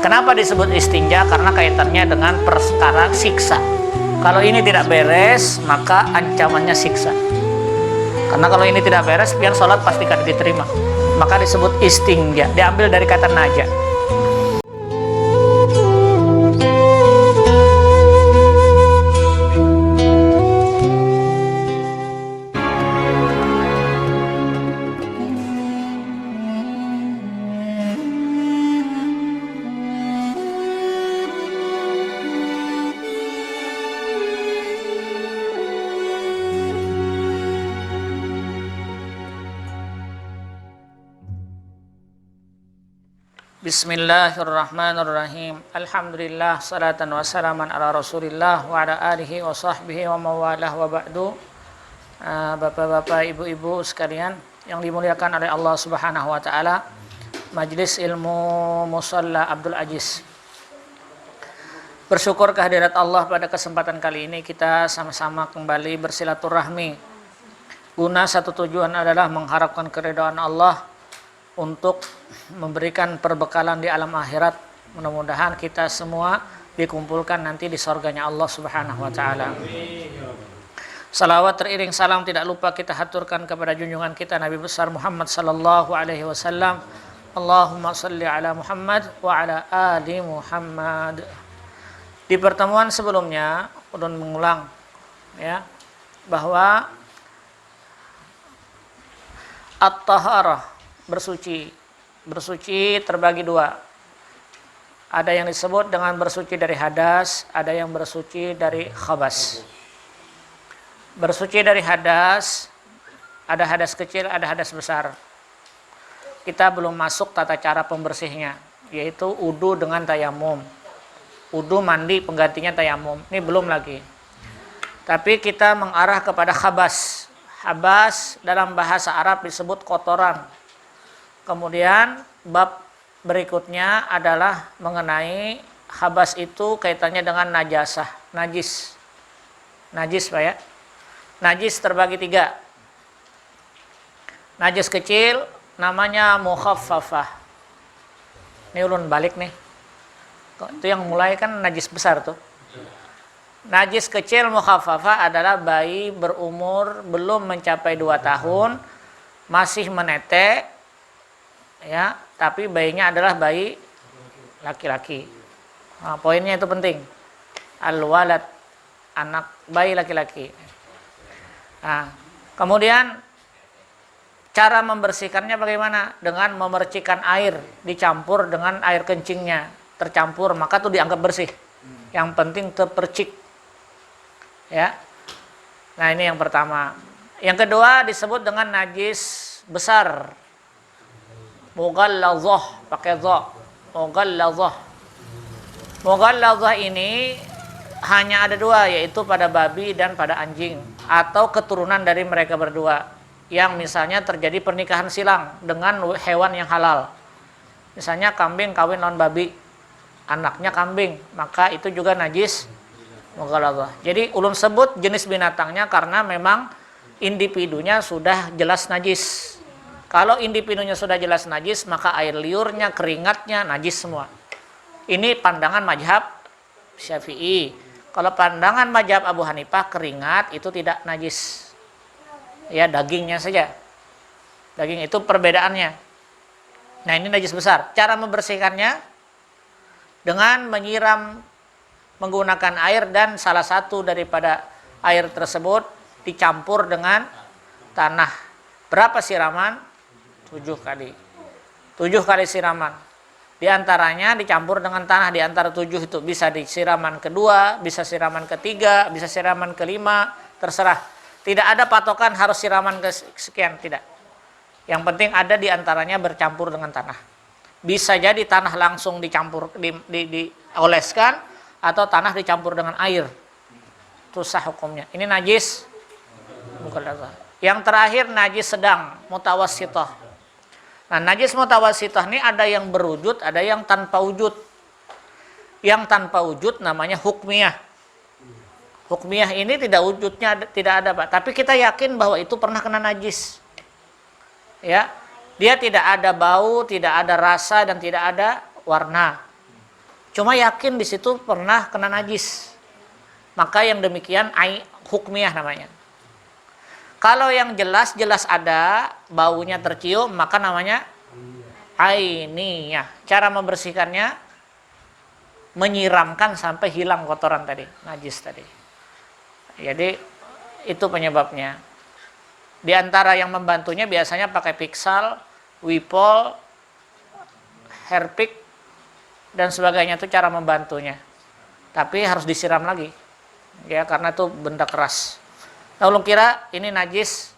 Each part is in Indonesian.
Kenapa disebut istinja? Karena kaitannya dengan perkara siksa. Kalau ini tidak beres, maka ancamannya siksa. Karena kalau ini tidak beres, biar sholat pasti tidak diterima. Maka disebut istinja. Diambil dari kata naja. Bismillahirrahmanirrahim. Alhamdulillah, salatan wa salaman ala Rasulillah wa ala alihi wa sahbihi wa mawalah wa ba'du. Bapak-bapak, ibu-ibu sekalian yang dimuliakan oleh Allah Subhanahu wa taala. Majelis Ilmu Musalla Abdul Aziz. Bersyukur kehadirat Allah pada kesempatan kali ini kita sama-sama kembali bersilaturahmi. Guna satu tujuan adalah mengharapkan keridhaan Allah untuk memberikan perbekalan di alam akhirat. Mudah-mudahan kita semua dikumpulkan nanti di surganya Allah Subhanahu wa taala. Salawat teriring salam tidak lupa kita haturkan kepada junjungan kita Nabi besar Muhammad sallallahu alaihi wasallam. Allahumma shalli ala Muhammad wa ala ali Muhammad. Di pertemuan sebelumnya ulun mengulang ya bahwa at-taharah, bersuci terbagi dua. Ada yang disebut dengan bersuci dari hadas, ada yang bersuci dari khabas. Bersuci dari hadas, ada hadas kecil, ada hadas besar. Kita belum masuk tata cara pembersihnya, yaitu wudu dengan tayamum. Wudu mandi penggantinya tayamum. Ini belum lagi. Tapi kita mengarah kepada khabas. Habas dalam bahasa Arab disebut kotoran. Kemudian bab berikutnya adalah mengenai khabas itu kaitannya dengan najasah, najis. Najis Pak ya. Najis terbagi tiga. Najis kecil namanya mukhaffafah. Ini ulun balik nih. Itu yang mulai kan najis besar tuh. Najis kecil mukhaffafah adalah bayi berumur belum mencapai 2 tahun, masih menetek. Ya, tapi bayinya adalah bayi laki-laki. Nah, poinnya itu penting. Al-walad, anak bayi laki-laki. Nah, kemudian cara membersihkannya bagaimana? Dengan memercikan air, dicampur dengan air kencingnya, tercampur, maka itu dianggap bersih. Yang penting terpercik. Ya. Nah, ini yang pertama. Yang kedua disebut dengan najis besar. Mughallazah, pakai dha. Mughallazah. Mughallazah ini hanya ada 2, yaitu pada babi dan pada anjing, atau keturunan dari mereka berdua, yang misalnya terjadi pernikahan silang dengan hewan yang halal. Misalnya kambing kawin lawan babi, anaknya kambing, maka itu juga najis mughallazah. Jadi ulun sebut jenis binatangnya karena memang individunya sudah jelas najis. Kalau individunya sudah jelas najis, maka air liurnya, keringatnya najis semua. Ini pandangan mazhab Syafi'i. Kalau pandangan mazhab Abu Hanifah, keringat itu tidak najis. Ya, dagingnya saja. Daging itu perbedaannya. Nah, ini najis besar. Cara membersihkannya dengan menyiram menggunakan air, dan salah satu daripada air tersebut dicampur dengan tanah. Berapa siraman? 7 kali. 7 kali siraman. Di antaranya dicampur dengan tanah, di antara 7 itu bisa di siraman kedua, bisa siraman ketiga, bisa siraman kelima, terserah. Tidak ada patokan harus siraman kesekian, tidak. Yang penting ada di antaranya bercampur dengan tanah. Bisa jadi tanah langsung dicampur, dioleskan, atau tanah dicampur dengan air. Itu sah hukumnya. Ini najis mughallazah. Yang terakhir najis sedang, mutawassithah. Nah, najis mutawassithah ini ada yang berwujud, ada yang tanpa wujud. Yang tanpa wujud namanya hukmiyah. Hukmiyah ini tidak wujudnya, tidak ada, Pak. Tapi kita yakin bahwa itu pernah kena najis. Ya, dia tidak ada bau, tidak ada rasa, dan tidak ada warna. cuma yakin di situ pernah kena najis, maka yang demikian hukmiyah namanya. Kalau yang jelas-jelas ada baunya tercium, maka namanya ainiyah. Cara membersihkannya menyiramkan sampai hilang kotoran tadi, najis tadi. Jadi itu penyebabnya. Di antara yang membantunya biasanya pakai Pixal, Wipol, Herpik dan sebagainya, itu cara membantunya. Tapi harus disiram lagi. Ya, karena itu benda keras. Nah, ulun kira ini najis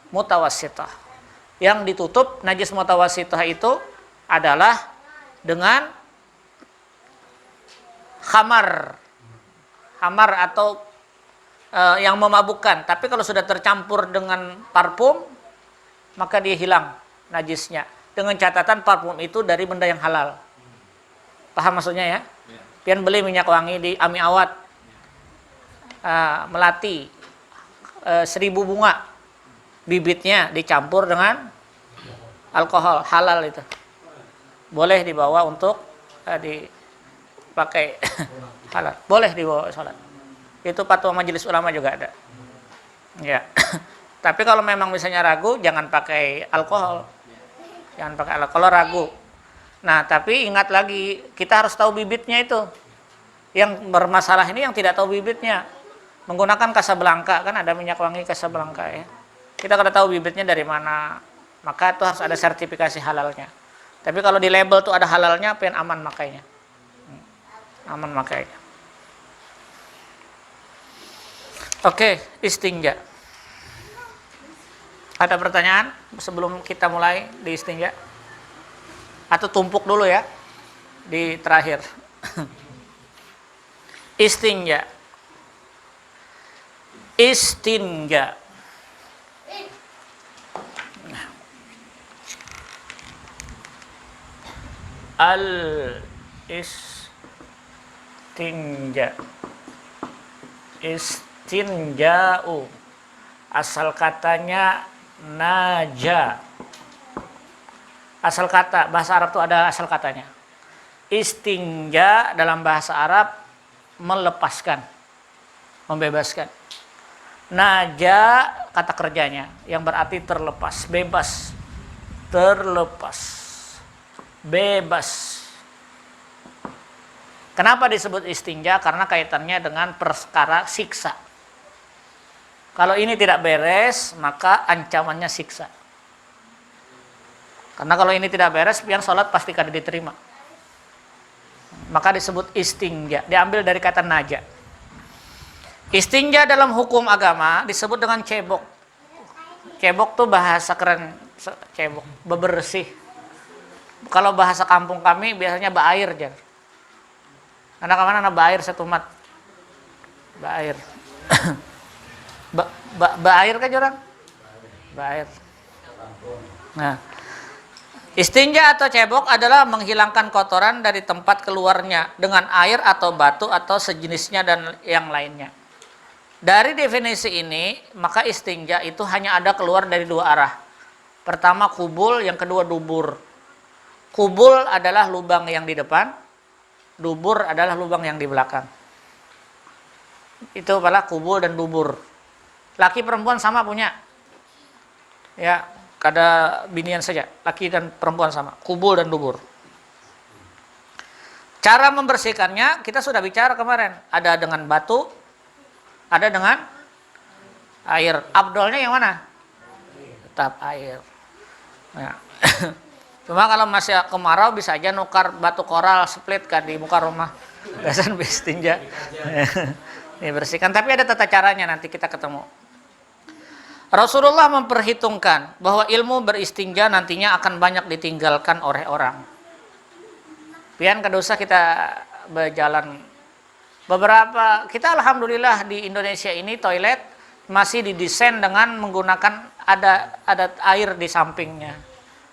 mutawassithah. Yang ditutup najis mutawassithah itu adalah dengan khamar atau yang memabukkan. Tapi kalau sudah tercampur dengan parfum, maka dia hilang najisnya. Dengan catatan parfum itu dari benda yang halal. Paham maksudnya ya? Pian beli minyak wangi di Ami Awad, Melati, 1000 bunga, bibitnya dicampur dengan alkohol, halal itu. Boleh dibawa untuk dipakai halal. Boleh dibawa sholat. Itu fatwa majelis ulama juga ada. Ya. Tapi kalau memang misalnya ragu, jangan pakai alkohol. Jangan pakai alkohol kalau ragu. Nah, tapi ingat lagi, kita harus tahu bibitnya itu. Yang bermasalah ini yang tidak tahu bibitnya. Menggunakan Casablanca, kan ada minyak wangi Casablanca ya. Kita kada tahu bibitnya dari mana, maka itu harus ada sertifikasi halalnya. Tapi kalau di label tuh ada halalnya, pengen aman makainya. Aman makainya. Oke, istinja. Ada pertanyaan sebelum kita mulai di istinja? Atau tumpuk dulu ya di terakhir. Istinja. Istinja. Al-istinja. Istinja'u. Asal katanya naja. Asal kata, bahasa Arab itu ada asal katanya. Istinja dalam bahasa Arab melepaskan, membebaskan. Naja kata kerjanya yang berarti terlepas, bebas. Terlepas. Bebas. Kenapa disebut istinja? Karena kaitannya dengan perkara siksa. Kalau ini tidak beres, maka ancamannya siksa. Karena kalau ini tidak beres, pian sholat pasti kada diterima. Maka disebut istinja. Diambil dari kata naja. Istinja dalam hukum agama disebut dengan cebok. Cebok tuh bahasa keren, cebok, bebersih. Kalau bahasa kampung kami biasanya baair jar. Anak mana anak baair setumat. Baair. Baair kan jorang? Baair. Nah, istinja atau cebok adalah menghilangkan kotoran dari tempat keluarnya dengan air atau batu atau sejenisnya dan yang lainnya. Dari definisi ini, maka istinja itu hanya ada keluar dari dua arah. Pertama kubul, yang kedua dubur. Kubul adalah lubang yang di depan, dubur adalah lubang yang di belakang. Itu adalah kubul dan dubur. Laki perempuan sama punya. Ya, kada binian saja, laki dan perempuan sama, kubul dan dubur. Cara membersihkannya kita sudah bicara kemarin, ada dengan batu, ada dengan air. Abdolnya yang mana? Tetap air. Ya. Cuma kalau masih kemarau bisa aja nukar batu koral split kan di muka rumah. Biasanya istinja. Dibersihkan, tapi ada tata caranya, nanti kita ketemu. Rasulullah memperhitungkan bahwa ilmu beristinja nantinya akan banyak ditinggalkan oleh orang. Pian kada usah kita berjalan. Beberapa, kita alhamdulillah di Indonesia ini toilet masih didesain dengan menggunakan ada air di sampingnya.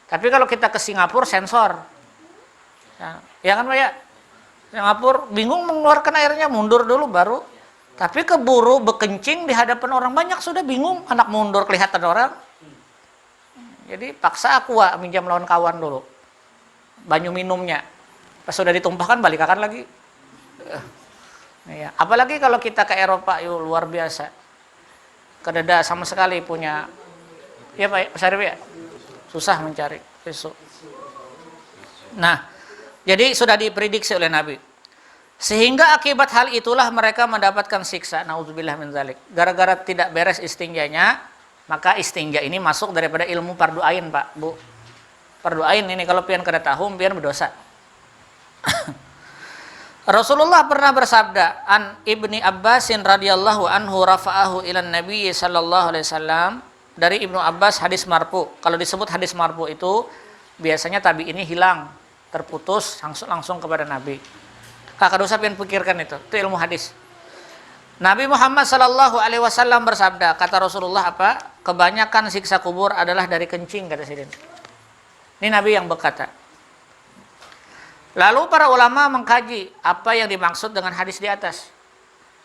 Tapi kalau kita ke Singapura sensor. Ya kan Pak ya? Singapura bingung mengeluarkan airnya, mundur dulu baru. Tapi keburu bekencing di hadapan orang banyak sudah bingung, anak mundur kelihatan orang. Jadi paksa aqua minjam lawan kawan dulu. Banyu minumnya. Pas sudah ditumpahkan balikan lagi. Ya. Apalagi kalau kita ke Eropa, yuk luar biasa. Kededa sama sekali punya, ya Pak Syarif ya, susah mencari susu. Nah, jadi sudah diprediksi oleh Nabi. Sehingga akibat hal itulah mereka mendapatkan siksa. Nauzubillah min dzalik. Gara-gara tidak beres istinjanya, maka istinja ini masuk daripada ilmu fardu ain, Pak, Bu. Fardu ain ini kalau pian kada tahu, pian berdosa. Rasulullah pernah bersabda, an Ibni Abbasin radhiyallahu anhu rafa'ahu ilan Nabi sallallahu alaihi wasallam, dari Ibnu Abbas hadis marfu. Kalau disebut hadis marfu itu biasanya tabi ini hilang, terputus langsung kepada Nabi. Kakak dosa pian pikirkan itu ilmu hadis. Nabi Muhammad sallallahu alaihi wasallam bersabda, kata Rasulullah apa? Kebanyakan siksa kubur adalah dari kencing, kata Sidin. Ini Nabi yang berkata. Lalu para ulama mengkaji apa yang dimaksud dengan hadis di atas.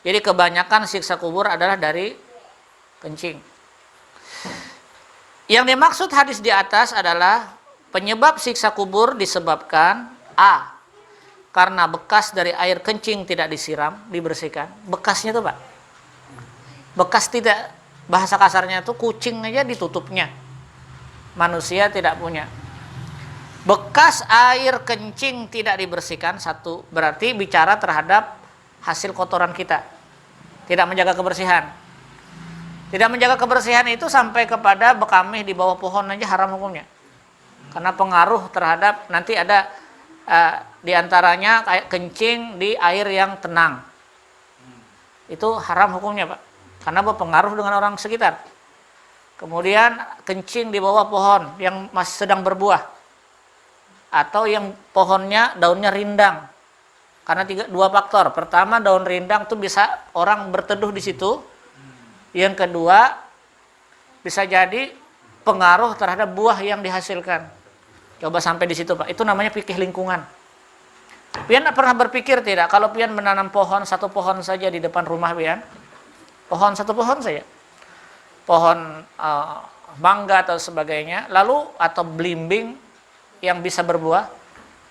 Jadi kebanyakan siksa kubur adalah dari kencing. Yang dimaksud hadis di atas adalah penyebab siksa kubur disebabkan A. Karena bekas dari air kencing tidak disiram, dibersihkan. Bekasnya tuh Pak. Bekas tidak, bahasa kasarnya tuh kucing aja ditutupnya. Manusia tidak punya. Bekas air kencing tidak dibersihkan, satu, berarti bicara terhadap hasil kotoran kita. Tidak menjaga kebersihan. Tidak menjaga kebersihan itu sampai kepada bekamih di bawah pohon aja haram hukumnya. Karena pengaruh terhadap, nanti ada di antaranya kayak kencing di air yang tenang. Itu haram hukumnya, Pak. Karena berpengaruh dengan orang sekitar. Kemudian kencing di bawah pohon yang masih sedang berbuah. Atau yang pohonnya daunnya rindang, karena dua faktor. Pertama, daun rindang tuh bisa orang berteduh di situ. Yang kedua, bisa jadi pengaruh terhadap buah yang dihasilkan. Coba sampai di situ Pak, itu namanya fikih lingkungan. Pian pernah berpikir tidak, kalau pian menanam pohon, satu pohon saja di depan rumah pian, pohon satu pohon saja, pohon mangga atau sebagainya, lalu atau belimbing yang bisa berbuah,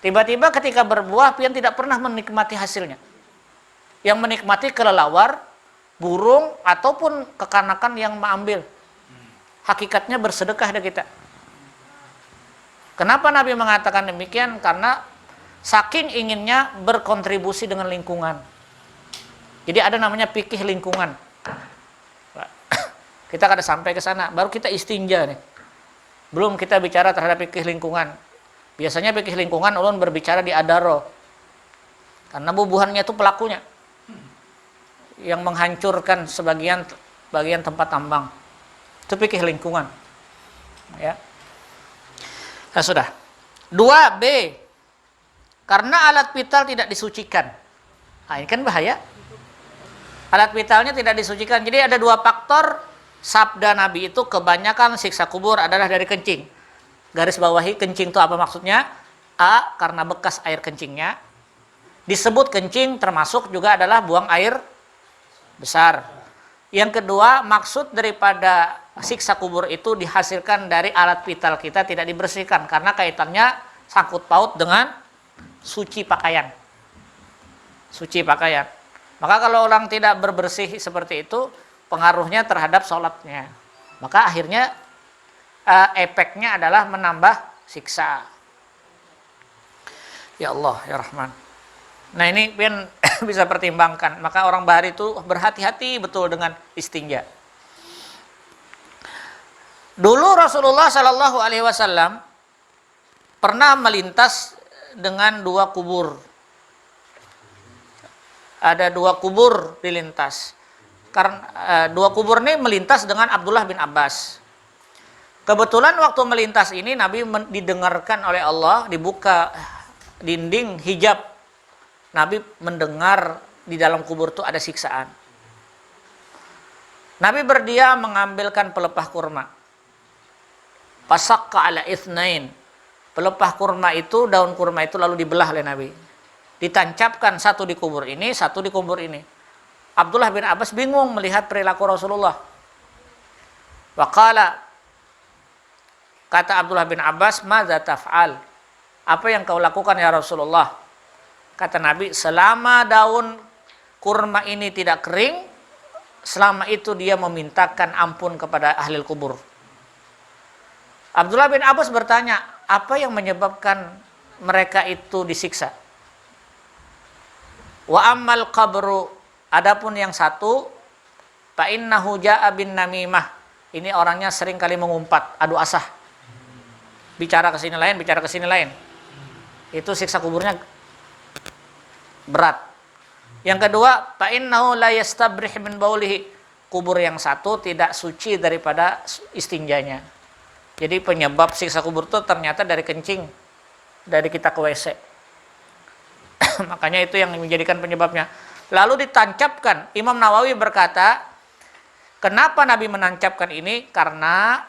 tiba-tiba ketika berbuah pian tidak pernah menikmati hasilnya. Yang menikmati kelelawar, burung ataupun kekanakan yang mengambil. Hakikatnya bersedekah ada kita. Kenapa Nabi mengatakan demikian? Karena saking inginnya berkontribusi dengan lingkungan. Jadi ada namanya fikih lingkungan. Kita kada sampai ke sana, baru kita istinja nih. Belum kita bicara terhadap fikih lingkungan. Biasanya fikih lingkungan ulun berbicara di adaro. Karena bubuhannya itu pelakunya yang menghancurkan bagian tempat tambang. Itu fikih lingkungan. Ya. Nah, sudah. 2B. Karena alat vital tidak disucikan. Nah, ini kan bahaya. Alat vitalnya tidak disucikan. Jadi ada dua faktor sabda Nabi itu kebanyakan siksa kubur adalah dari kencing. Garis bawahi kencing itu apa maksudnya? A. Karena bekas air kencingnya. Disebut kencing termasuk juga adalah buang air besar. Yang kedua, maksud daripada siksa kubur itu dihasilkan dari alat vital kita tidak dibersihkan. Karena kaitannya sangkut paut dengan suci pakaian. Suci pakaian. Maka kalau orang tidak berbersih seperti itu, pengaruhnya terhadap sholatnya. Maka akhirnya efeknya adalah menambah siksa. Ya Allah, ya Rahman. Nah ini pian bisa pertimbangkan. Maka orang Bahari itu berhati-hati betul dengan istinja. Dulu Rasulullah Shallallahu Alaihi Wasallam pernah melintas dengan dua kubur. Ada dua kubur dilintas. Karena dua kubur ini melintas dengan Abdullah bin Abbas. Kebetulan waktu melintas ini Nabi didengarkan oleh Allah, dibuka dinding hijab. Nabi mendengar di dalam kubur itu ada siksaan. Nabi berdiam mengambilkan pelepah kurma. Pasakka ala itsnain. Pelepah kurma itu, daun kurma itu lalu dibelah oleh Nabi. Ditancapkan satu di kubur ini, satu di kubur ini. Abdullah bin Abbas bingung melihat perilaku Rasulullah. Waqala, kata Abdullah bin Abbas, madza taf'al? Apa yang kau lakukan ya Rasulullah? Kata Nabi, selama daun kurma ini tidak kering, selama itu dia memintakan ampun kepada ahli kubur. Abdullah bin Abbas bertanya, apa yang menyebabkan mereka itu disiksa? Wa ammal qabru, adapun yang satu, fa innahu jaa bin namimah. Ini orangnya sering kali mengumpat, adu asah. Bicara ke sini lain, bicara ke sini lain. Itu siksa kuburnya berat. Yang kedua, fa innahu la yastabrih min baulihi. Kubur yang satu tidak suci daripada istinjanya. Jadi penyebab siksa kubur itu ternyata dari kencing, dari kita ke WC. Makanya itu yang menjadikan penyebabnya. Lalu ditancapkan. Imam Nawawi berkata, kenapa Nabi menancapkan ini? Karena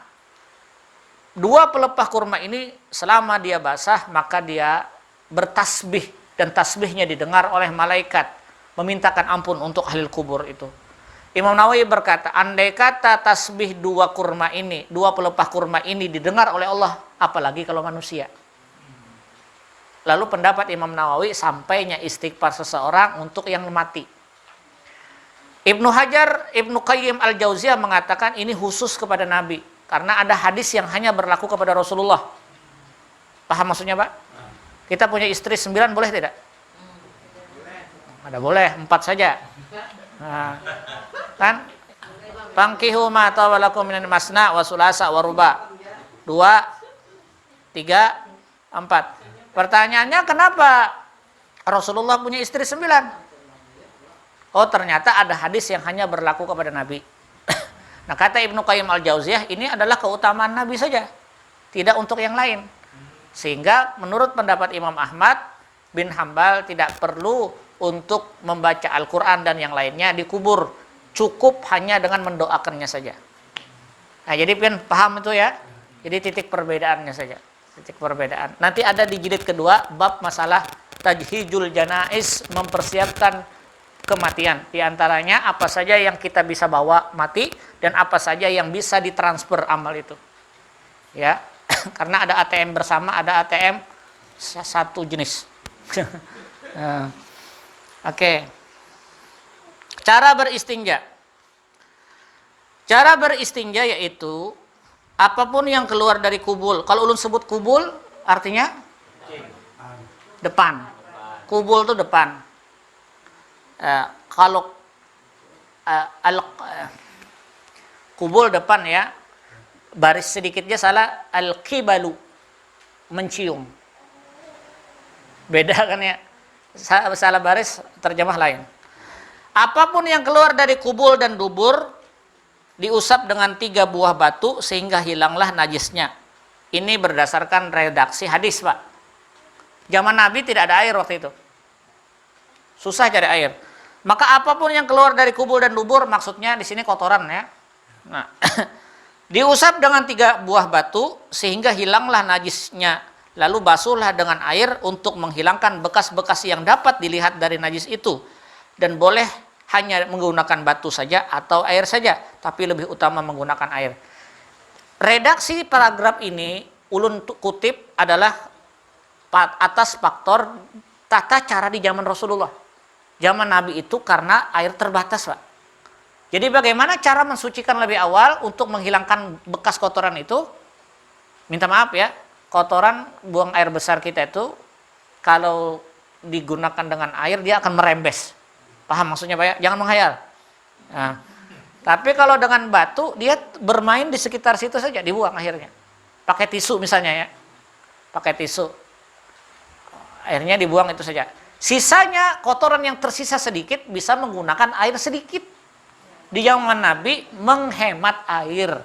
dua pelepah kurma ini selama dia basah, maka dia bertasbih. Dan tasbihnya didengar oleh malaikat. Memintakan ampun untuk ahli kubur itu. Imam Nawawi berkata, andai kata tasbih dua kurma ini, dua pelepah kurma ini didengar oleh Allah, apalagi kalau manusia. Lalu pendapat Imam Nawawi, sampainya istighfar seseorang untuk yang mati. Ibnu Hajar, Ibnu Qayyim Al-Jauziyah mengatakan ini khusus kepada Nabi. Karena ada hadis yang hanya berlaku kepada Rasulullah. Paham maksudnya, Pak? Kita punya istri 9, boleh tidak? Ada boleh, 4 saja. Nah, kan? Fankihu ma tawalakum minan masna wa sulasa wa ruba. 2, 3, 4. Pertanyaannya, kenapa Rasulullah punya istri 9? Oh, ternyata ada hadis yang hanya berlaku kepada Nabi. Nah, kata Ibnu Qayyim Al-Jauziyah, ini adalah keutamaan Nabi saja, tidak untuk yang lain. Sehingga menurut pendapat Imam Ahmad bin Hambal tidak perlu untuk membaca Al-Quran dan yang lainnya di kubur. Cukup hanya dengan mendoakannya saja. Nah, jadi paham itu ya? Jadi titik perbedaannya saja. Titik perbedaan. Nanti ada di jilid kedua, bab masalah tajhijul janaiz, mempersiapkan kematian. Di antaranya apa saja yang kita bisa bawa mati dan apa saja yang bisa ditransfer amal itu. Ya, karena ada ATM bersama, ada ATM satu jenis. Oke. Cara beristinja. Cara beristinja yaitu apapun yang keluar dari kubul. Kalau ulun sebut kubul artinya depan. Kubul itu depan. Kalau kubul depan ya, baris sedikitnya salah, al-qibalu, mencium. Beda kan ya? Salah baris, terjemah lain. Apapun yang keluar dari kubul dan dubur diusap dengan 3 buah batu sehingga hilanglah najisnya. Ini berdasarkan redaksi hadis, Pak. Zaman Nabi tidak ada air waktu itu. Susah cari air. Maka apapun yang keluar dari kubul dan dubur, maksudnya di sini kotoran ya. Nah, diusap dengan 3 buah batu sehingga hilanglah najisnya. Lalu basuhlah dengan air untuk menghilangkan bekas-bekas yang dapat dilihat dari najis itu. Dan boleh hanya menggunakan batu saja atau air saja, tapi lebih utama menggunakan air. Redaksi paragraf ini ulun kutip adalah atas faktor tata cara di zaman Rasulullah. Zaman Nabi itu karena air terbatas, Pak. Jadi bagaimana cara mensucikan lebih awal untuk menghilangkan bekas kotoran itu? Minta maaf ya, kotoran buang air besar kita itu kalau digunakan dengan air dia akan merembes. Paham maksudnya, Pak ya? Jangan menghayal. Nah, tapi kalau dengan batu dia bermain di sekitar situ saja, dibuang akhirnya. Pakai tisu misalnya ya. Pakai tisu. Airnya dibuang itu saja. Sisanya kotoran yang tersisa sedikit bisa menggunakan air sedikit. Di zaman Nabi menghemat air.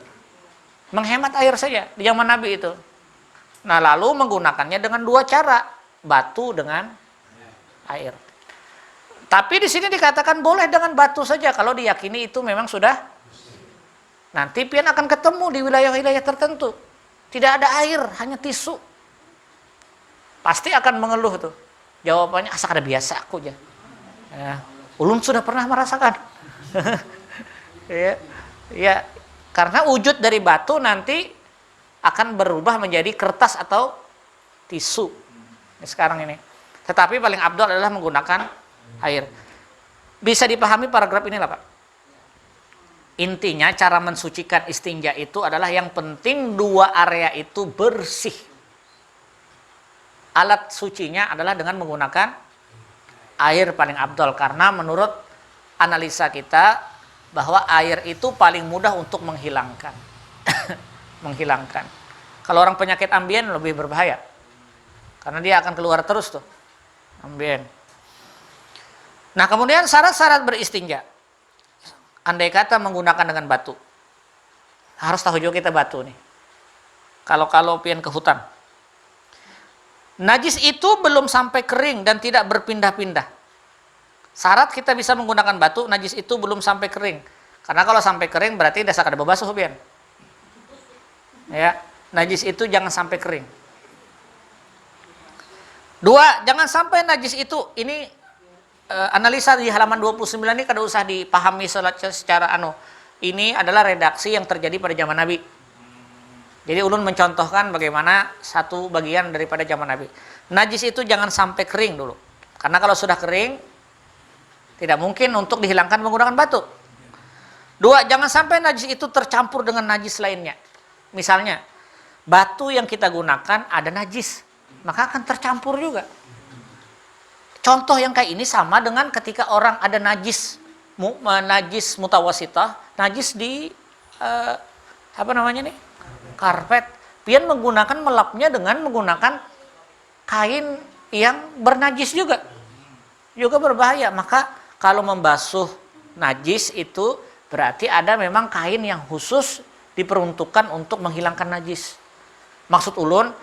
Menghemat air saja di zaman Nabi itu. Nah, lalu menggunakannya dengan 2 cara, batu dengan air. Tapi di sini dikatakan boleh dengan batu saja kalau diyakini itu memang sudah. Nanti pian akan ketemu di wilayah-wilayah tertentu. Tidak ada air, hanya tisu. Pasti akan mengeluh tuh. Jawabannya asa kada biasa aku aja. Ya, ulun sudah pernah merasakan. ya, karena wujud dari batu nanti akan berubah menjadi kertas atau tisu. Sekarang ini. Tetapi paling afdal adalah menggunakan air. Bisa dipahami paragraf ini lah Pak. Intinya cara mensucikan istinja itu adalah yang penting dua area itu bersih. Alat sucinya adalah dengan menggunakan air paling afdal. Karena menurut analisa kita bahwa air itu paling mudah untuk menghilangkan. Menghilangkan. Kalau orang penyakit ambien lebih berbahaya. Karena dia akan keluar terus tuh. Ambien. Nah, kemudian syarat-syarat beristinja. Andai kata menggunakan dengan batu. Harus tahu juga kita batu nih. Kalau pian ke hutan. Najis itu belum sampai kering dan tidak berpindah-pindah. Syarat kita bisa menggunakan batu, najis itu belum sampai kering. Karena kalau sampai kering berarti dasar ada bebasuh pian. Ya, najis itu jangan sampai kering. 2, jangan sampai najis itu, ini analisa di halaman 29 ini kada usah dipahami secara ini adalah redaksi yang terjadi pada zaman Nabi. Jadi ulun mencontohkan bagaimana satu bagian daripada zaman Nabi. Najis itu jangan sampai kering dulu. Karena kalau sudah kering tidak mungkin untuk dihilangkan menggunakan batu. 2, jangan sampai najis itu tercampur dengan najis lainnya. Misalnya batu yang kita gunakan ada najis, maka akan tercampur juga. Contoh yang kayak ini sama dengan ketika orang ada najis mutawasitah, najis di karpet. Pian menggunakan melapnya dengan menggunakan kain yang bernajis juga berbahaya. Maka kalau membasuh najis itu berarti ada memang kain yang khusus diperuntukkan untuk menghilangkan najis. Maksud ulun,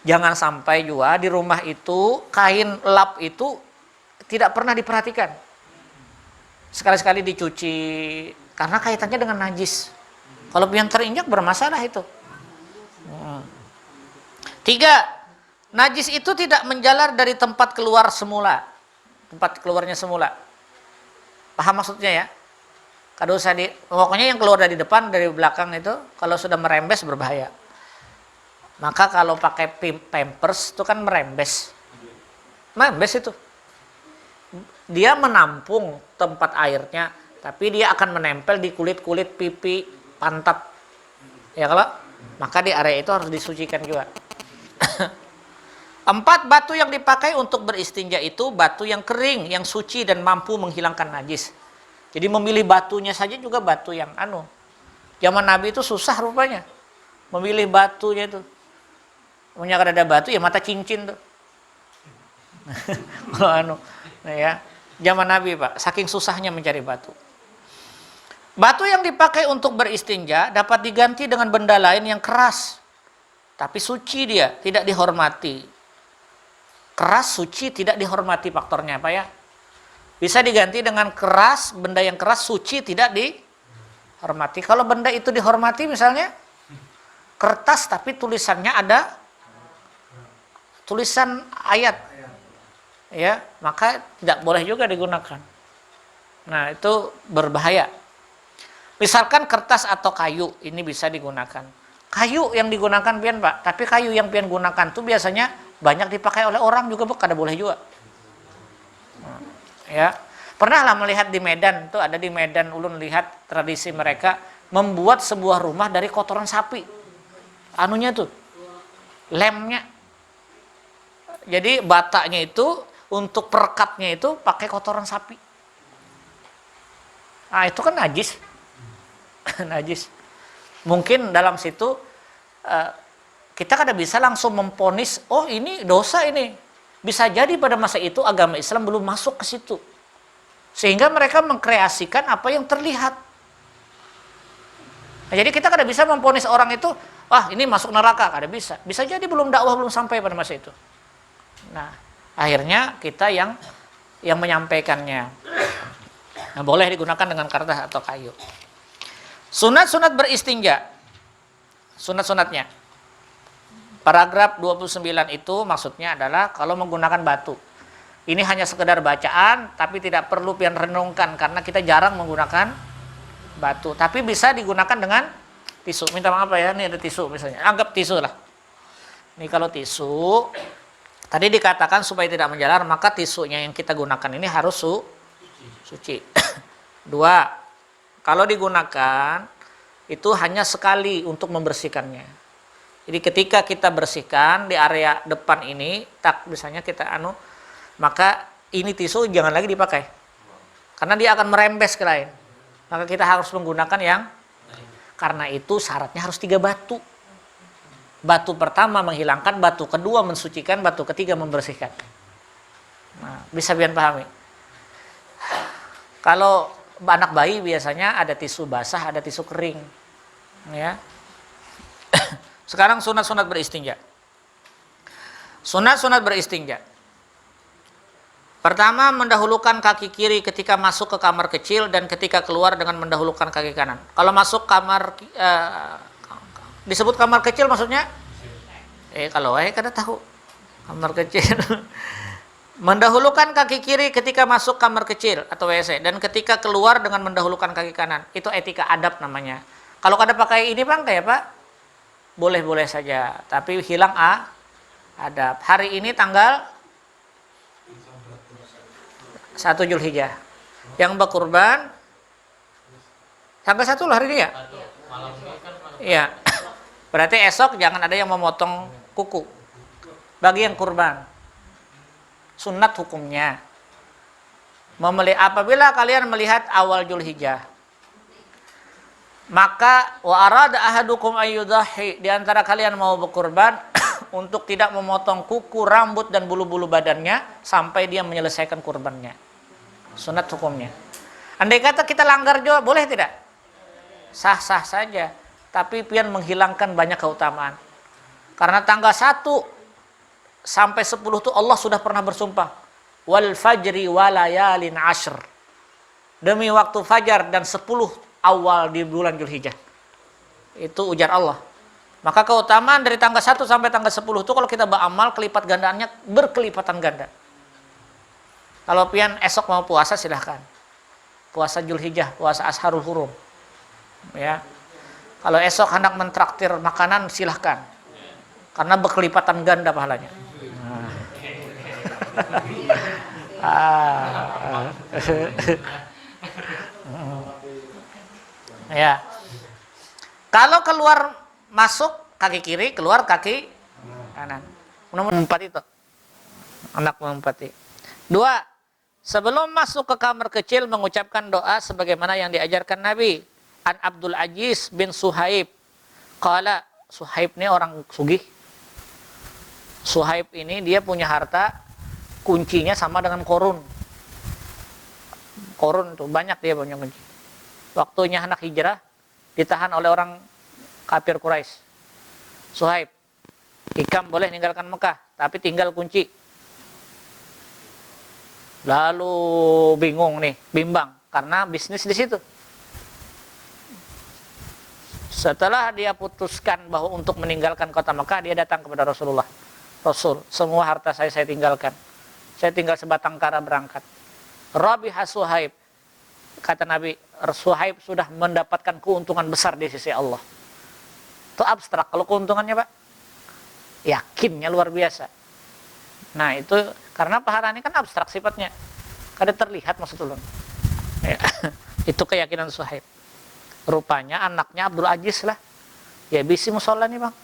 jangan sampai juga di rumah itu kain lap itu tidak pernah diperhatikan. Sekali-sekali dicuci karena kaitannya dengan najis. Kalau pian terinjak bermasalah itu. 3, najis itu tidak menjalar dari tempat keluar semula. Tempat keluarnya semula. Paham maksudnya ya? Kada usah pokoknya yang keluar dari depan, dari belakang itu kalau sudah merembes berbahaya. Maka kalau pakai pampers itu kan merembes. Merembes itu. Dia menampung tempat airnya, tapi dia akan menempel di kulit-kulit pipi, pantat. Ya kalau maka di area itu harus disucikan juga. 4, batu yang dipakai untuk beristinja itu batu yang kering, yang suci dan mampu menghilangkan najis. Jadi memilih batunya saja juga batu yang Zaman Nabi itu susah rupanya. Memilih batunya itu. Punya ada batu ya mata cincin tuh. Kalau nah ya. Zaman Nabi Pak, saking susahnya mencari batu. Batu yang dipakai untuk beristinja dapat diganti dengan benda lain yang keras. Tapi suci dia, tidak dihormati. Keras, suci, tidak dihormati faktornya apa ya? Bisa diganti dengan keras, benda yang keras, suci, tidak dihormati. Kalau benda itu dihormati misalnya, kertas tapi tulisannya ada tulisan ayat. Ya, maka tidak boleh juga digunakan. Nah, itu berbahaya. Misalkan kertas atau kayu, ini bisa digunakan. Kayu yang digunakan pian Pak, tapi kayu yang pian gunakan itu biasanya banyak dipakai oleh orang juga Pak, kada boleh juga. Ya, pernah lah melihat di Medan, tuh ada di Medan ulun lihat tradisi mereka membuat sebuah rumah dari kotoran sapi. Anunya tuh, lemnya. Jadi batanya itu untuk perekatnya itu pakai kotoran sapi. Nah, itu kan najis. Najis. Mungkin dalam situ kita kada bisa langsung memponis, oh ini dosa ini. Bisa jadi pada masa itu agama Islam belum masuk ke situ. Sehingga mereka mengkreasikan apa yang terlihat. Nah, jadi kita kada bisa memponis orang itu, wah ini masuk neraka, kada bisa. Bisa jadi dakwah belum sampai pada masa itu. Nah, akhirnya kita yang menyampaikannya. Nah, boleh digunakan dengan kertas atau kayu. Sunat-sunat beristinja. Sunat-sunatnya. Paragraf 29 itu maksudnya adalah kalau menggunakan batu. Ini hanya sekedar bacaan, tapi tidak perlu pian renungkan karena kita jarang menggunakan batu. Tapi bisa digunakan dengan tisu. Minta maaf ya, ini ada tisu misalnya. Anggap tisu lah. Ini kalau tisu Tadi dikatakan supaya tidak menjalar, maka tisunya yang kita gunakan ini harus suci. Dua, kalau digunakan itu hanya sekali untuk membersihkannya. Jadi ketika kita bersihkan di area depan ini, misalnya kita maka ini tisu jangan lagi dipakai. Karena dia akan merembes ke lain. Maka kita harus menggunakan yang, karena itu syaratnya harus 3 batu. Batu pertama menghilangkan, batu kedua mensucikan, batu ketiga membersihkan. Nah, bisa biar pahami. Kalau anak bayi biasanya ada tisu basah, ada tisu kering. Ya. Sekarang sunat-sunat beristinja. Sunat-sunat beristinja. Pertama, mendahulukan kaki kiri ketika masuk ke kamar kecil dan ketika keluar dengan mendahulukan kaki kanan. Kalau masuk kamar disebut kamar kecil maksudnya? Kalau kada tahu kamar kecil. Mendahulukan kaki kiri ketika masuk kamar kecil atau WC dan ketika keluar dengan mendahulukan kaki kanan. Itu etika adab namanya. Kalau kada pakai ini Bang, kayak Pak, boleh-boleh saja, tapi hilang adab. Hari ini tanggal 1 Zulhijjah. Yang berkurban tanggal 1 loh hari ini ya? Iya. Berarti esok jangan ada yang memotong kuku bagi yang kurban. Sunat hukumnya apabila kalian melihat awal Zulhijjah, maka wa arada ahadukum ayyudahi, di antara kalian mau berkurban untuk tidak memotong kuku, rambut dan bulu-bulu badannya sampai dia menyelesaikan kurbannya. Sunat hukumnya. Andai kata kita langgar juga boleh tidak? Sah-sah saja, tapi pian menghilangkan banyak keutamaan. Karena tanggal 1 sampai 10 itu Allah sudah pernah bersumpah, wal fajri walayalin ashr, demi waktu fajar dan 10 awal di bulan Zulhijjah. Itu ujar Allah. Maka keutamaan dari tanggal 1 sampai tanggal 10 itu kalau kita beramal, kelipat gandaannya berkelipatan ganda. Kalau pian esok mau puasa silahkan. Puasa Zulhijjah, puasa Asharul Hurum. Ya. Kalau esok hendak mentraktir makanan silahkan. Karena berkelipatan ganda pahalanya. Ya. Kalau keluar masuk kaki kiri, keluar kaki kanan. Nomor 4 itu. Anak mengempati. 2. Sebelum masuk ke kamar kecil mengucapkan doa sebagaimana yang diajarkan Nabi. An Abdul Aziz bin Suhaib. Qala, Suhaib ini orang sugih. Suhaib ini dia punya harta, kuncinya sama dengan Korun. Korun tuh banyak dia punya kunci. Waktunya anak hijrah ditahan oleh orang kafir Quraisy. Suhaib, Ikam boleh meninggalkan Mekah, tapi tinggal kunci. Lalu bingung nih, bimbang karena bisnis di situ. Setelah dia putuskan bahwa untuk meninggalkan kota Mekah, dia datang kepada Rasulullah. Rasul, semua harta saya tinggalkan. Saya tinggal sebatang kara berangkat. Rabiha Suhaib, kata Nabi, Suhaib sudah mendapatkan keuntungan besar di sisi Allah. Itu abstrak. Kalau keuntungannya Pak, yakinnya luar biasa. Nah itu karena pahala ini kan abstrak sifatnya, kada terlihat maksud ulun. Ya. Itu keyakinan Suhaib. Rupanya anaknya Abdul Aziz lah. Ya bisi musola nih Bang.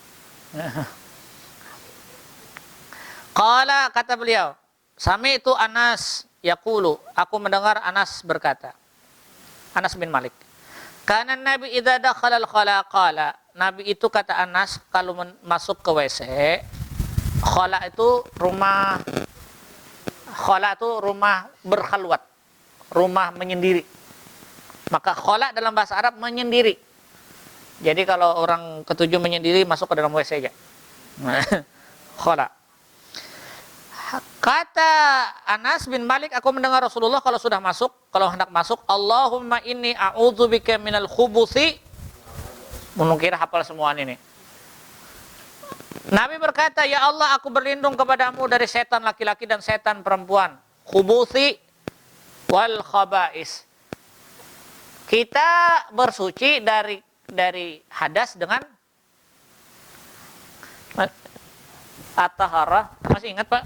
Qala, kata beliau, sami itu Anas yaqulu, aku mendengar Anas berkata, Anas bin Malik, kana Nabi idza dakhala al-khala qala, Nabi itu kata Anas kalau masuk ke WC, khala itu rumah berkhalwat, rumah menyendiri. Maka khala dalam bahasa Arab menyendiri. Jadi kalau orang ketujuh menyendiri masuk ke dalam WC aja. Khala. Kata Anas bin Malik, aku mendengar Rasulullah kalau sudah masuk, kalau hendak masuk, Allahumma inni a'udzubika minal khubuthi. Mungkin hafal semua ini. Nabi berkata, ya Allah, aku berlindung kepadamu dari setan laki-laki dan setan perempuan. Khubuthi wal khaba'is. Kita bersuci dari hadas dengan at-taharah. Masih ingat Pak?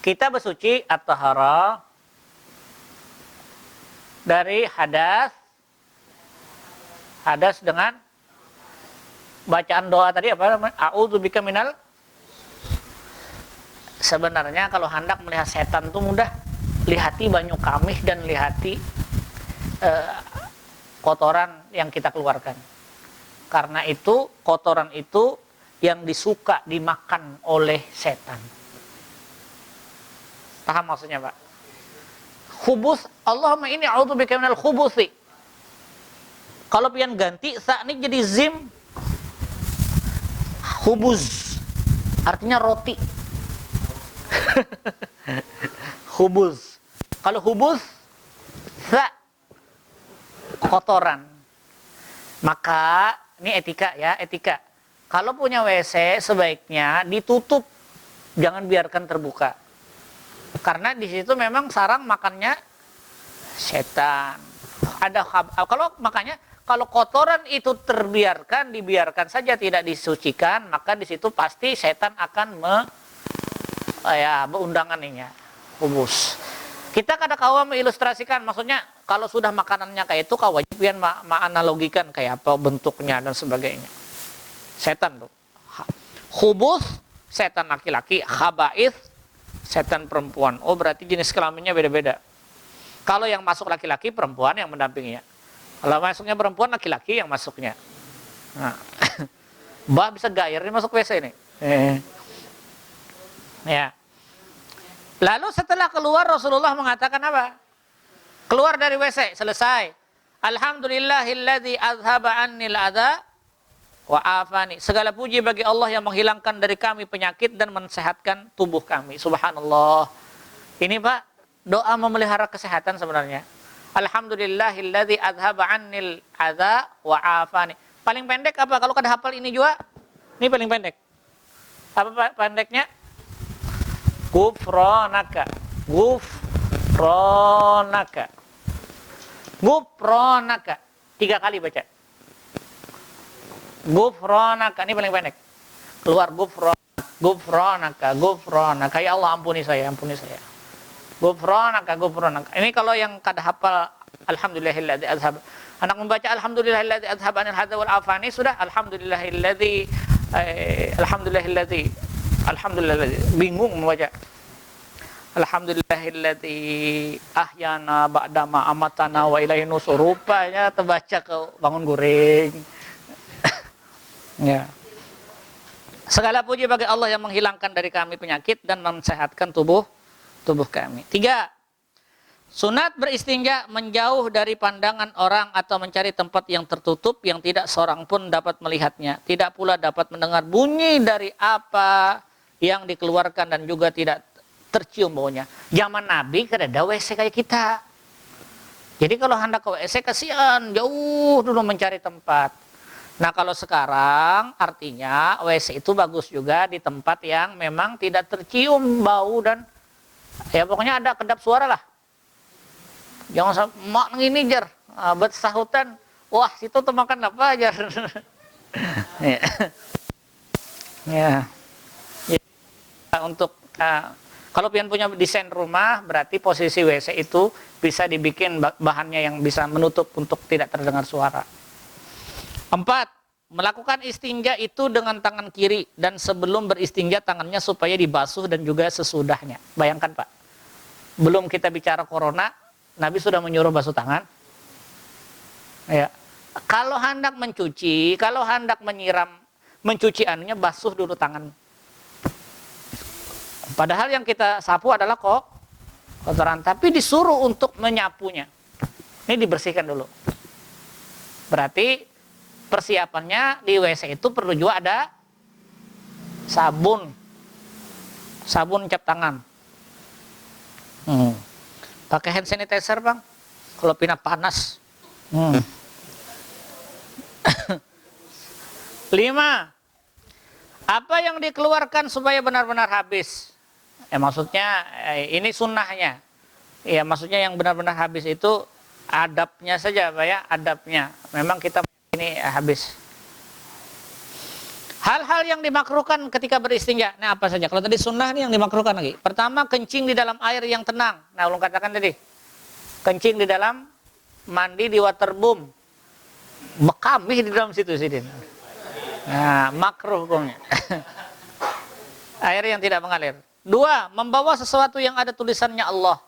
Kita bersuci at-taharah dari hadas dengan bacaan doa tadi apa namanya? A'udzubika minal. Sebenarnya kalau hendak melihat setan itu mudah. Lihati banyu kamih dan lihati kotoran yang kita keluarkan. Karena itu kotoran itu yang disuka dimakan oleh setan. Paham maksudnya, Pak? Khubus, Allahumma inni a'udzubika minal khubuthi. Kalau pian ganti sa ini jadi zim. Khubuz artinya roti. Khubuz. Kalau khubuz sa kotoran. Maka ini etika ya, etika. Kalau punya WC sebaiknya ditutup, jangan biarkan terbuka. Karena di situ memang sarang makannya setan. Ada kalau makanya kalau kotoran itu dibiarkan saja tidak disucikan, maka di situ pasti setan akan berundangan ini ya, khubus. Kita kadang-kala mengilustrasikan, maksudnya kalau sudah makanannya kayak itu, kau wajib analogikan kayak apa bentuknya dan sebagainya. Setan tuh. Khubus setan laki-laki, khaba'ith setan perempuan. Oh, berarti jenis kelaminnya beda-beda. Kalau yang masuk laki-laki, perempuan yang mendampinginya. Kalau masuknya perempuan, laki-laki yang masuknya. Nah. Mbak bisa gair nih masuk WC ini. Ya. Lalu setelah keluar Rasulullah mengatakan apa? Keluar dari WC, selesai. Alhamdulillahilladzi azhaba annil adza wa afani. Segala puji bagi Allah yang menghilangkan dari kami penyakit dan mensehatkan tubuh kami. Subhanallah. Ini Pak, doa memelihara kesehatan sebenarnya. Alhamdulillahilladzi azhaba annil adza wa afani. Paling pendek apa? Kalau kada hafal ini juga, ini paling pendek. Apa pendeknya? Gufronaka. Gufronaka. Gufronaka. 3 kali baca. Gufronaka. Ini paling pendek. Keluar gufronaka. Gufronaka. Ya Allah ampuni saya. Gufronaka. Gufronaka. Ini kalau yang kada hafal alhamdulillahilladzi azhab. Anak membaca alhamdulillahilladzi azhab anil hadza wal afani sudah alhamdulillahilladzi bingung membaca. Alhamdulillahilladzi ahyana ba'dama amatana wa ilaihi nusur. Rupanya terbaca ke bangun goreng. Ya. Segala puji bagi Allah yang menghilangkan dari kami penyakit dan mensehatkan tubuh kami. 3. Sunat beristinja menjauh dari pandangan orang atau mencari tempat yang tertutup yang tidak seorang pun dapat melihatnya. Tidak pula dapat mendengar bunyi dari apa yang dikeluarkan dan juga tidak tercium baunya. Zaman Nabi kan ada WC kayak kita. Jadi kalau hendak ke WC kasihan, jauh dulu mencari tempat. Nah kalau sekarang artinya WC itu bagus juga di tempat yang memang tidak tercium bau dan ya pokoknya ada kedap suara lah. Jangan sampai mak ini jar, bet sahutan. Wah situ tuh makan apa jar. Ya. Ya. Untuk kalau pian punya desain rumah, berarti posisi WC itu bisa dibikin bahannya yang bisa menutup untuk tidak terdengar suara. 4. Melakukan istinja itu dengan tangan kiri dan sebelum beristinja tangannya supaya dibasuh dan juga sesudahnya. Bayangkan Pak, belum kita bicara corona, Nabi sudah menyuruh basuh tangan. Ya. Kalau hendak mencuci, kalau hendak menyiram, mencuci anunya basuh dulu tangan. Padahal yang kita sapu adalah kotoran, tapi disuruh untuk menyapunya. Ini dibersihkan dulu. Berarti persiapannya di WC itu perlu juga ada sabun cap tangan. Pakai hand sanitizer Bang, kalau pina panas. 5. Apa yang dikeluarkan supaya benar-benar habis? Maksudnya ini sunnahnya. Ya maksudnya yang benar-benar habis itu adabnya saja Pak ya, adabnya. Memang kita ini habis. Hal-hal yang dimakruhkan ketika beristinja. Nah, apa saja? Kalau tadi sunnah nih yang dimakruhkan lagi. Pertama, kencing di dalam air yang tenang. Nah, ulun katakan tadi. Kencing di dalam mandi di waterboom. Bekamih di dalam situ sini. Nah, makruh hukumnya. Air yang tidak mengalir. 2, membawa sesuatu yang ada tulisannya Allah.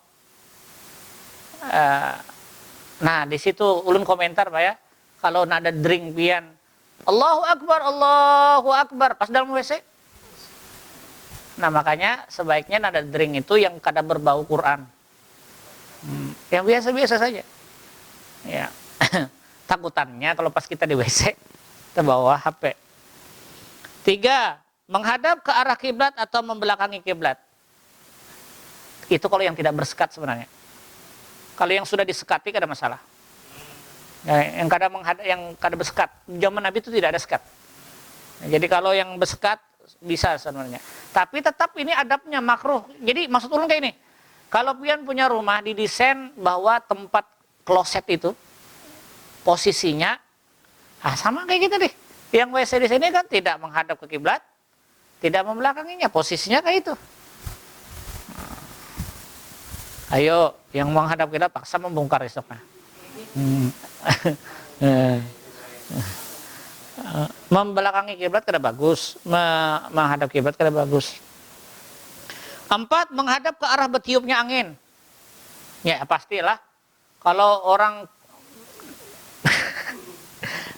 Nah, di situ ulun komentar Pak ya. Kalau ada drink pian Allahu Akbar pas dalam WC. Nah, makanya sebaiknya nada drink itu yang kada berbau Quran. Yang biasa-biasa saja. Ya. Takutannya kalau pas kita di WC kita bawa HP. 3, menghadap ke arah kiblat atau membelakangi kiblat. Itu kalau yang tidak bersekat sebenarnya. Kalau yang sudah disekati kada masalah. Ya, yang kada bersekat. Zaman Nabi itu tidak ada sekat. Nah, jadi kalau yang bersekat bisa sebenarnya. Tapi tetap ini adabnya makruh. Jadi maksud ulun kayak ini. Kalau pian punya rumah didesain bahwa tempat kloset itu posisinya sama kayak gitu deh. Yang WC di sini kan tidak menghadap ke kiblat, tidak membelakanginya, posisinya kayak itu. Ayo, yang menghadap kiblat paksa membongkar esoknya. Membelakangi kiblat kada bagus, menghadap kiblat kada bagus. 4, menghadap ke arah bertiupnya angin. Ya pastilah. Kalau orang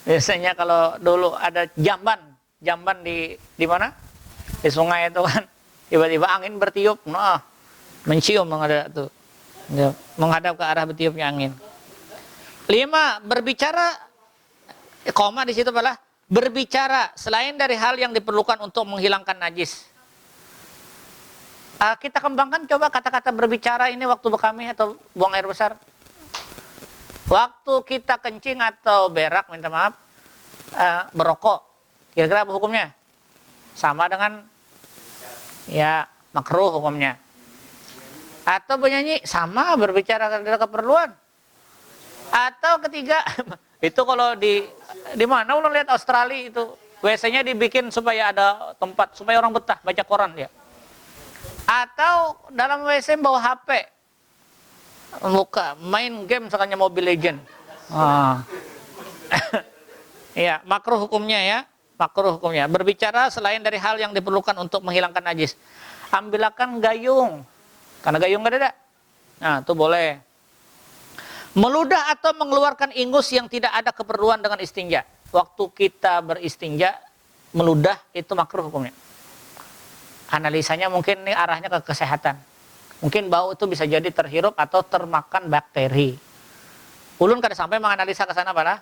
biasanya kalau dulu ada jamban di mana? Di sungai itu kan, tiba-tiba angin bertiup, nah mencium menghadap tuh. Ya, menghadap ke arah bertiupnya angin. 5, berbicara, koma di situ adalah berbicara selain dari hal yang diperlukan untuk menghilangkan najis. Kita kembangkan coba kata-kata berbicara ini waktu berkamih atau buang air besar. Waktu kita kencing atau berak, minta maaf, berokok. Kira-kira apa hukumnya? Sama dengan ya makruh hukumnya. Atau bernyanyi, sama berbicara karena keperluan. Atau ketiga, itu kalau di mana ulun lihat Australia itu WC-nya dibikin supaya ada tempat supaya orang betah baca koran dia. Atau dalam WC bawa HP, buka main game misalnya Mobile Legend. Ya makruh hukumnya ya, makruh hukumnya. Berbicara selain dari hal yang diperlukan untuk menghilangkan najis. Ambilkan gayung, karena gayung gak ada. Nah itu boleh. Meludah atau mengeluarkan ingus yang tidak ada keperluan dengan istinja. Waktu kita beristinja, meludah itu makruh hukumnya. Analisanya mungkin ini arahnya ke kesehatan. Mungkin bau itu bisa jadi terhirup atau termakan bakteri. Ulun kada sampai menganalisa ke sana pada.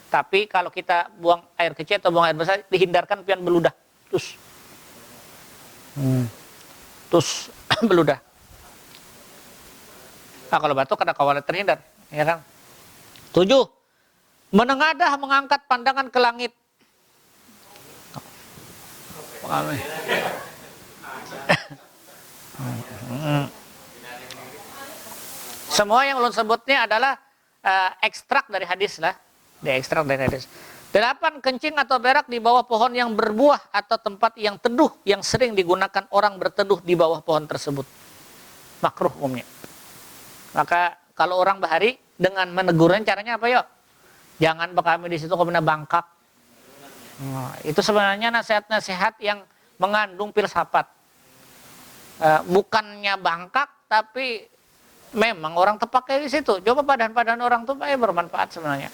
Tapi kalau kita buang air kecil atau buang air besar, dihindarkan pian beludah. Terus beludah. Nah, kalau batuk kada kawalat terhindar, ya kan? 7, menengadah mengangkat pandangan ke langit. Semua yang ulun sebutnya adalah ekstrak dari hadis lah, diekstrak dari hadis. 8, kencing atau berak di bawah pohon yang berbuah atau tempat yang teduh yang sering digunakan orang berteduh di bawah pohon tersebut. Makruh hukumnya. Maka kalau orang bahari dengan menegurnya caranya apa yuk? Jangan bekami di situ kemudian bangkak. Nah, itu sebenarnya nasihat-nasihat yang mengandung filsafat. Bukannya bangkak, tapi memang orang terpakai di situ. Coba padan-padan orang tuh bermanfaat sebenarnya.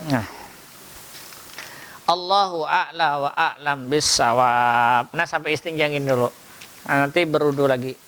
Nah. Allahu a'la wa a'lam bissawab. Nah sampai istinjangin dulu. Nah, nanti berudu lagi.